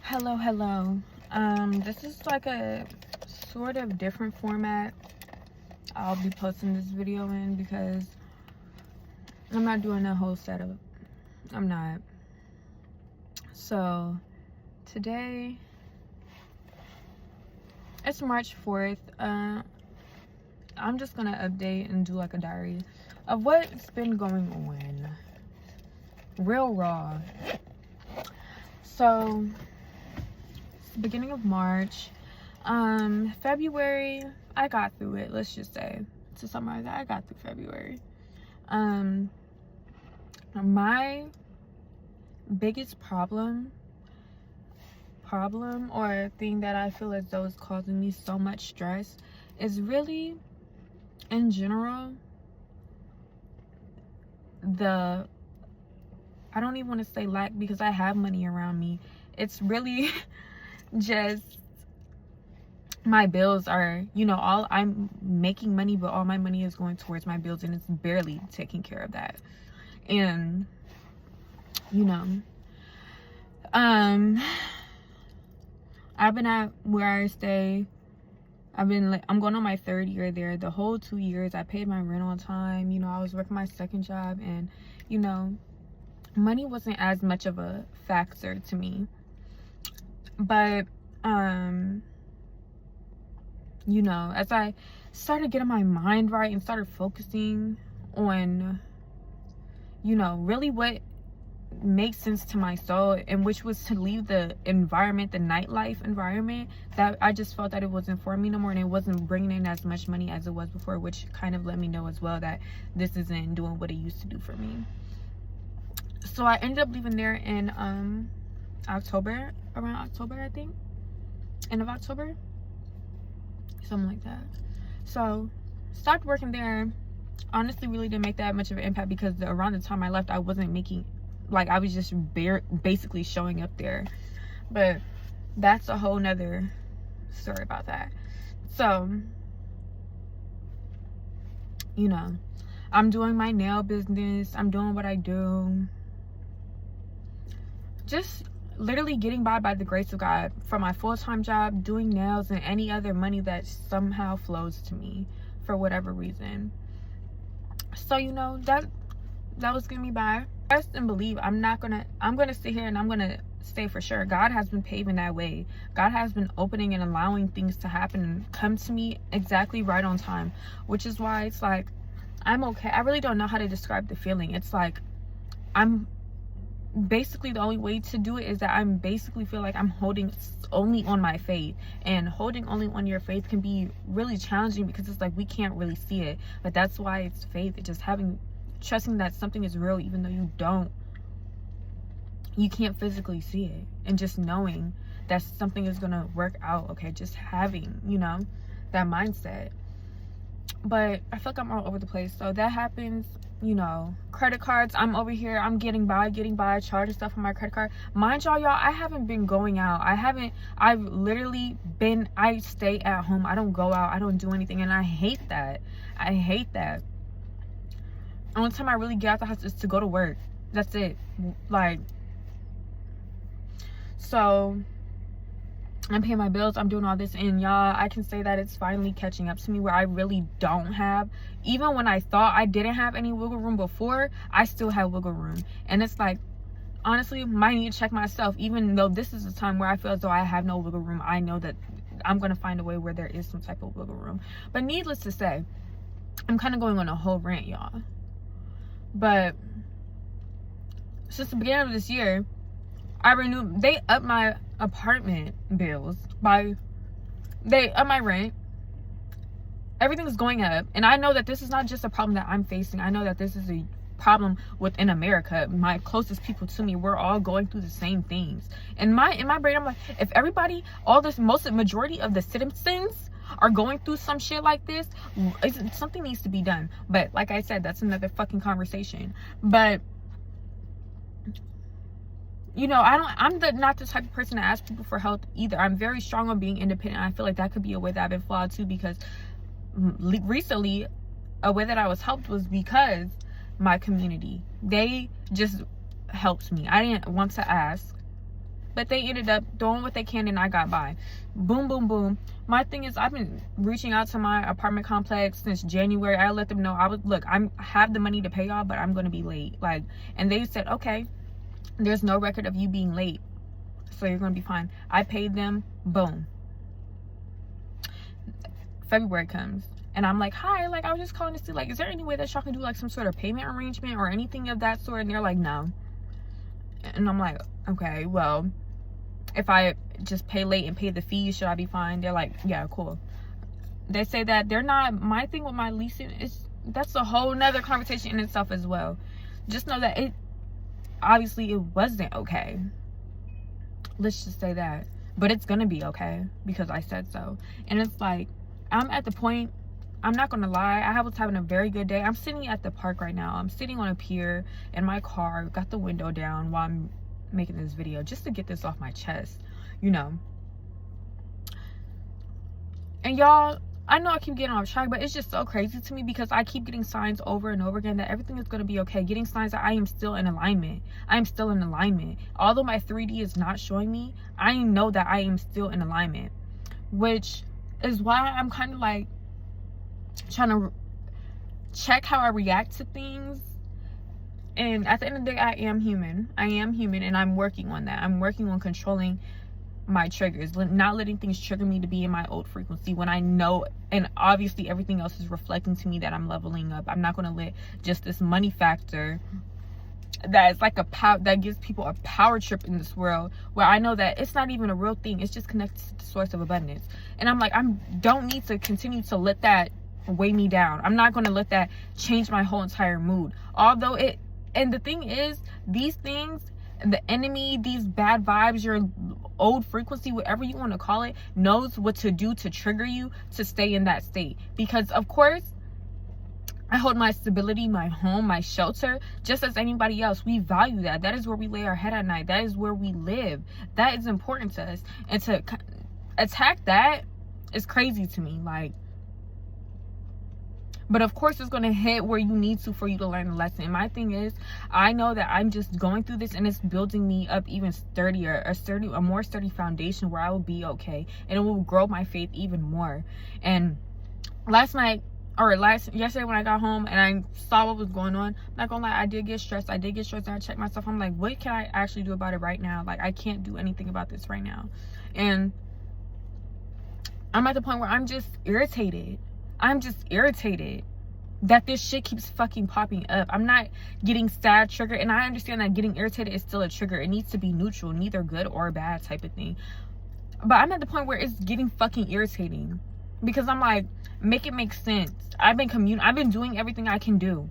Hello. This is like a sort of different format I'll be posting this video in because I'm not doing a whole setup. I'm not. So today it's March 4th. I'm just gonna update and do like a diary of what's been going on. Real raw. So beginning of March, February, I got through it. Let's just say, to summarize that, I got through February. My biggest problem or thing that I feel as though is causing me so much stress is really, in general, I don't even want to say lack because I have money around me. It's really just my bills are, I'm making money, but all my money is going towards my bills and it's barely taking care of that. And I've been at where I stay. I'm going on my 3rd year there. The whole 2 years I paid my rent on time. I was working my second job, and money wasn't as much of a factor to me. But as I started getting my mind right and started focusing on really what makes sense to my soul, and which was to leave the environment, the nightlife environment, that I just felt that it wasn't for me no more, and it wasn't bringing in as much money as it was before, which kind of let me know as well that this isn't doing what it used to do for me. So I ended up leaving there in around October, I think, end of October, something like that. So stopped working there. Honestly, really didn't make that much of an impact because around the time I left, I wasn't making, I was just basically showing up there. But that's a whole nother story about that. So I'm doing my nail business. I'm doing what I do. Just literally getting by the grace of God from my full-time job, doing nails, and any other money that somehow flows to me for whatever reason. So that was getting me by. Trust and believe. I'm gonna sit here and I'm gonna say for sure, God has been paving that way. God has been opening and allowing things to happen and come to me exactly right on time, which is why it's like I'm okay. I really don't know how to describe the feeling. It's like I'm basically, the only way to do it is that I'm basically feel like I'm holding only on my faith, and holding only on your faith can be really challenging because it's like we can't really see it, but that's why it's faith. It's just trusting that something is real even though you can't physically see it, and just knowing that something is gonna work out. Okay, just having that mindset. But I feel like I'm all over the place. So that happens. Credit cards, I'm over here, I'm getting by, charging stuff on my credit card. Mind y'all, I haven't been going out. I've literally been, I stay at home. I don't go out. I don't do anything. And I hate that. The only time I really get out the house is to go to work. That's it. So I'm paying my bills, I'm doing all this, and y'all, I can say that it's finally catching up to me where I really don't have, even when I thought I didn't have any wiggle room before, I still have wiggle room. And it's like, honestly, might need to check myself. Even though this is a time where I feel as though I have no wiggle room, I know that I'm going to find a way where there is some type of wiggle room. But needless to say, I'm kind of going on a whole rant, y'all. But since the beginning of this year, they upped my apartment bills they upped my rent. Everything's going up, and I know that this is not just a problem that I'm facing. I know that this is a problem within America. My closest people to me, we're all going through the same things. In my brain, I'm like, if everybody, majority of the citizens are going through some shit like this, something needs to be done. But like I said, that's another fucking conversation. But I'm not the type of person to ask people for help either. I'm very strong on being independent. I feel like that could be a way that I've been flawed too, because recently a way that I was helped was because my community, they just helped me. I didn't want to ask. but they ended up doing what they can and I got by. Boom, boom, boom. My thing is, I've been reaching out to my apartment complex since January. I let them know I have the money to pay y'all, but I'm going to be late. Like, and they said, okay, there's no record of you being late, so you're going to be fine. I paid them. Boom. February comes. And I'm like, hi, like, I was just calling to see, like, is there any way that y'all can do, like, some sort of payment arrangement or anything of that sort? And they're like, no. And I'm like, okay, well, if I just pay late and pay the fees, should I be fine? They're like, yeah, cool. They say that they're not, my thing with my leasing is, that's a whole nother conversation in itself as well. Just know that obviously it wasn't okay. Let's just say that. But it's gonna be okay because I said so. And it's like, I'm at the point, I'm not gonna lie, I was having a very good day. I'm sitting at the park right now. I'm sitting on a pier in my car, got the window down while I'm making this video, just to get this off my chest, you know. And y'all, I know I keep getting off track, but it's just so crazy to me because I keep getting signs over and over again that everything is going to be okay. Getting signs that I am still in alignment. I am still in alignment. Although my 3D is not showing me, I know that I am still in alignment. Which is why I'm kind of like trying to check how I react to things. And at the end of the day, I am human. And I'm working on that. I'm working on controlling my triggers, not letting things trigger me to be in my old frequency when I know, and obviously everything else is reflecting to me that I'm leveling up. I'm not going to let just this money factor that is like that gives people a power trip in this world, where I know that it's not even a real thing. It's just connected to the source of abundance. And I'm like, don't need to continue to let that weigh me down. I'm not going to let that change my whole entire mood. Although and the thing is, these things, the enemy, these bad vibes, your old frequency, whatever you want to call it, knows what to do to trigger you to stay in that state. Because of course, I hold my stability, my home, my shelter, just as anybody else. We value that. That is where we lay our head at night. That is where we live. That is important to us. And to attack that is crazy to me. Like, but of course, it's going to hit where you need to for you to learn the lesson. My thing is, I know that I'm just going through this and it's building me up even sturdier, a more sturdy foundation where I will be okay. And it will grow my faith even more. And yesterday when I got home and I saw what was going on, I'm not going to lie, I did get stressed. And I checked myself. I'm like, what can I actually do about it right now? Like, I can't do anything about this right now. And I'm at the point where I'm just irritated. That this shit keeps fucking popping up. I'm not getting sad triggered, and I understand that getting irritated is still a trigger. It needs to be neutral, neither good or bad type of thing. But I'm at the point where it's getting fucking irritating because I'm like, make it make sense. I've been doing everything I can do,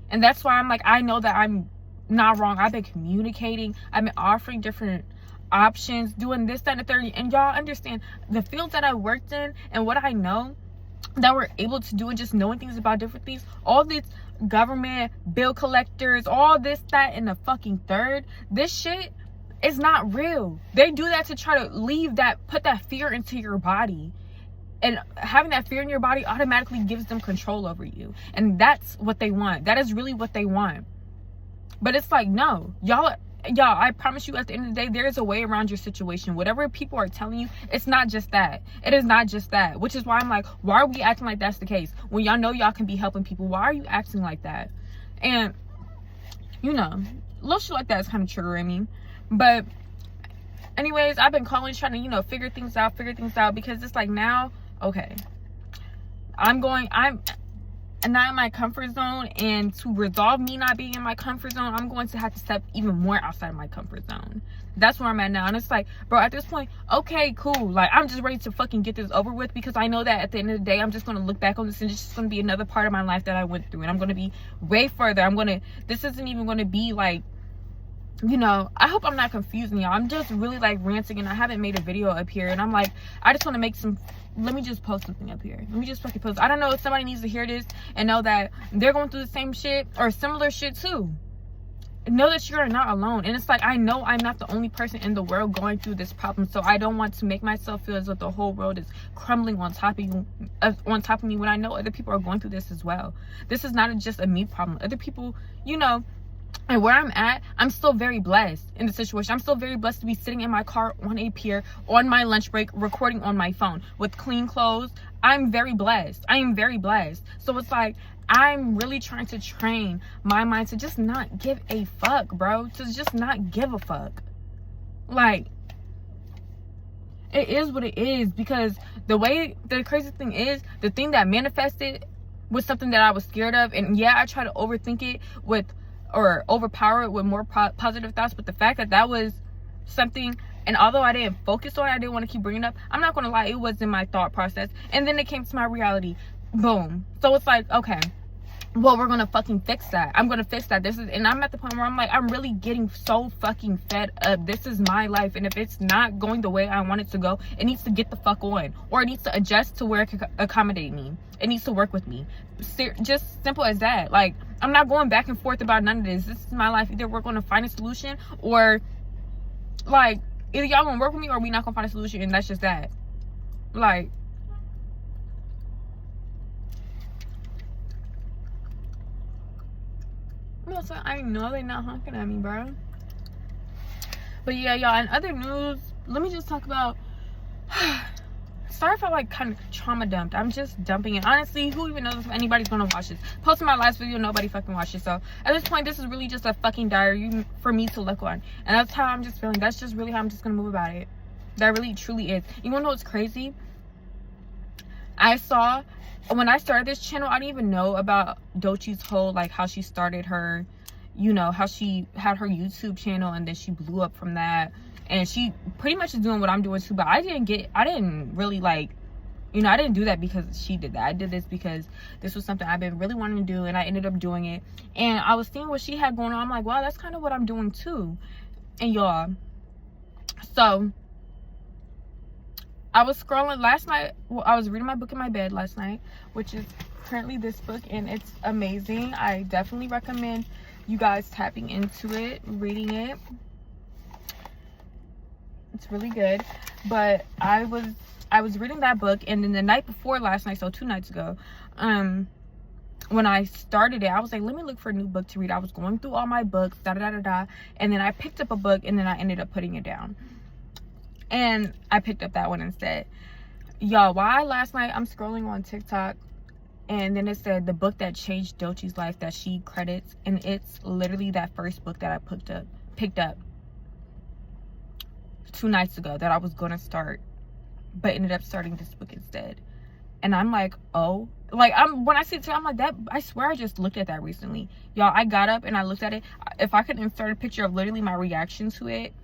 and that's why I'm like, I know that I'm not wrong. I've been communicating. I've been offering different options, doing this, that, and the third. And y'all understand the fields that I worked in and what I know that we're able to do, and just knowing things about different things, all these government bill collectors, all this, that, and the fucking third, this shit is not real. They do that to try to put that fear into your body, and having that fear in your body automatically gives them control over you, and that's what they want. That is really what they want. But it's like, no, y'all, I promise you, at the end of the day, there is a way around your situation. Whatever people are telling you, it's not just that. It is not just that. Which is why I'm like, why are we acting like that's the case? When y'all know y'all can be helping people, why are you acting like that? And, you know, little shit like that is kind of triggering me. But anyways, I've been calling, trying to, you know, figure things out, because it's like, now, okay, I'm not in my comfort zone, and to resolve me not being in my comfort zone, I'm going to have to step even more outside of my comfort zone. That's where I'm at now. And it's like, bro, at this point, okay, cool, like, I'm just ready to fucking get this over with, because I know that at the end of the day, I'm just going to look back on this and it's just going to be another part of my life that I went through, and I'm going to be way further. This isn't even going to be like, you know, I hope I'm not confusing y'all. I'm just really like ranting, and I haven't made a video up here, and I'm like, I just want to make let me just post something up here. Let me just fucking post. I don't know if somebody needs to hear this and know that they're going through the same shit or similar shit too. Know that you're not alone. And it's like, I know I'm not the only person in the world going through this problem, so I don't want to make myself feel as though the whole world is crumbling on top of me when I know other people are going through this as well. This is not just a me problem. Other people, you know, And where I'm at, I'm still very blessed in the situation. I'm still very blessed to be sitting in my car on a pier on my lunch break, recording on my phone with clean clothes. I'm very blessed. I am very blessed. So it's like, I'm really trying to train my mind to just not give a fuck, bro. To just not give a fuck. Like, it is what it is. Because the crazy thing is, the thing that manifested was something that I was scared of. And yeah, I try to overthink it or overpower it with more positive thoughts. But the fact that was something, and although I didn't focus on it, I didn't want to keep bringing it up. I'm not going to lie, it was in my thought process. And then it came to my reality. Boom. So it's like, okay, well, we're gonna fucking fix that. I'm gonna fix that. And I'm at the point where I'm like, I'm really getting so fucking fed up. This is my life, and if it's not going the way I want it to go, it needs to get the fuck on, or it needs to adjust to where it can accommodate me. It needs to work with me. Just simple as that. Like, I'm not going back and forth about none of this. This is my life. Either we're gonna find a solution, or like, either y'all gonna work with me, or we not gonna find a solution, and that's just that. Like, I know they're not honking at me, bro. But yeah, y'all, in other news, let me just talk about sorry if I like kind of trauma dumped. I'm just dumping it. Honestly, who even knows if anybody's gonna watch this? Posting my last video, nobody fucking watched it. So at this point, this is really just a fucking diary for me to look on. And that's how I'm just feeling. That's just really how I'm just gonna move about it. That really truly is. You wanna know what's crazy? I saw when I started this channel, I didn't even know about Doechie's whole, like, how she started her, you know, how she had her YouTube channel and then she blew up from that. And she pretty much is doing what I'm doing too, but I didn't really, like, you know, I didn't do that because she did that. I did this because this was something I've been really wanting to do, and I ended up doing it. And I was seeing what she had going on. I'm like, wow, that's kind of what I'm doing too. And y'all, so I was scrolling last night. Well, I was reading my book in my bed last night, which is currently this book, and it's amazing. I definitely recommend you guys tapping into it, reading it. It's really good. But I was reading that book, and then the night before last night, so 2 nights ago, when I started it, I was like, let me look for a new book to read. I was going through all my books, and then I picked up a book, and then I ended up putting it down. And I picked up that one instead. Y'all, why last night I'm scrolling on TikTok, and then it said the book that changed Doechie's life that she credits, and it's literally that first book that I picked up 2 nights ago that I was gonna start, but ended up starting this book instead. And I'm like, oh, like, when I see it, I'm like, that, I swear I just looked at that recently. Y'all, I got up and I looked at it. If I could insert a picture of literally my reaction to it,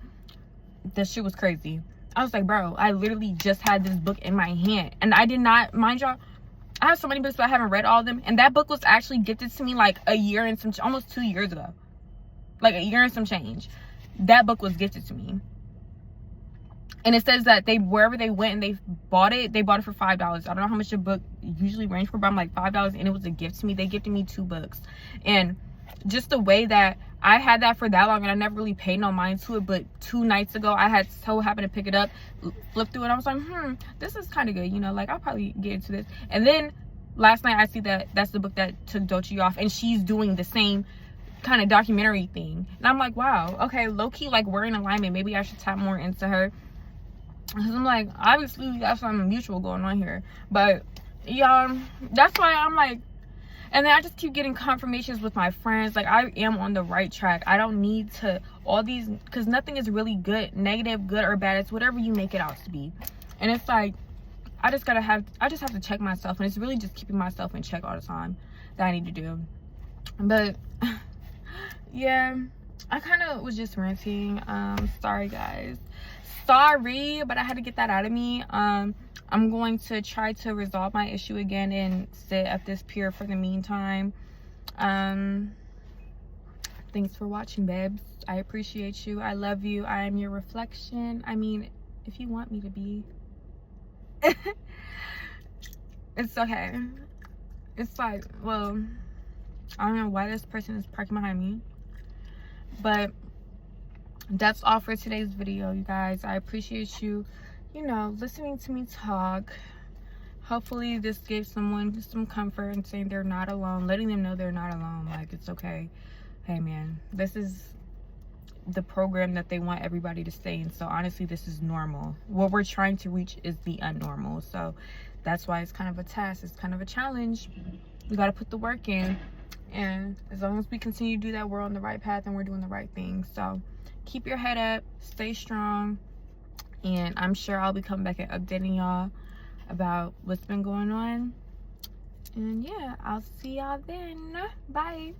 this shit was crazy. I was like, bro, I literally just had this book in my hand, and I did not, mind y'all, I have so many books, but I haven't read all of them. And that book was actually gifted to me like a year and some, almost 2 years ago. Like a year and some change. That book was gifted to me. And it says that wherever they went and they bought it for $5. I don't know how much a book usually range for, but I'm like $5, and it was a gift to me. They gifted me 2 books. And just the way that I had that for that long, and I never really paid no mind to it, but 2 nights ago I had so happened to pick it up, flip through it, and I was like, this is kind of good, you know, like, I'll probably get into this. And then last night I see that that's the book that took Doechie off, and she's doing the same kind of documentary thing, and I'm like, wow, okay, low-key, like, we're in alignment. Maybe I should tap more into her, because I'm like, obviously that's something mutual going on here. But y'all, that's why I'm like, and then I just keep getting confirmations with my friends, like, I am on the right track. I don't need to, all these, because nothing is really good, negative, good, or bad. It's whatever you make it out to be. And it's like, I just have to check myself, and it's really just keeping myself in check all the time that I need to do. But yeah, I kind of was just ranting. Sorry guys, sorry, but I had to get that out of me. I'm going to try to resolve my issue again and sit at this pier for the meantime. Thanks for watching, babes. I appreciate you. I love you. I am your reflection. I mean, if you want me to be. It's okay. It's like, well, I don't know why this person is parking behind me, but that's all for today's video, you guys. I appreciate you, you know, listening to me talk. Hopefully this gave someone some comfort and saying they're not alone, letting them know they're not alone, like, it's okay. hey man, this is the program that they want everybody to stay in. So honestly, this is normal. What we're trying to reach is the unnormal. So that's why it's kind of a task. It's kind of a challenge. We got to put the work in. And as long as we continue to do that, we're on the right path and we're doing the right thing. So keep your head up, stay strong. And I'm sure I'll be coming back and updating y'all about what's been going on. And yeah, I'll see y'all then. Bye.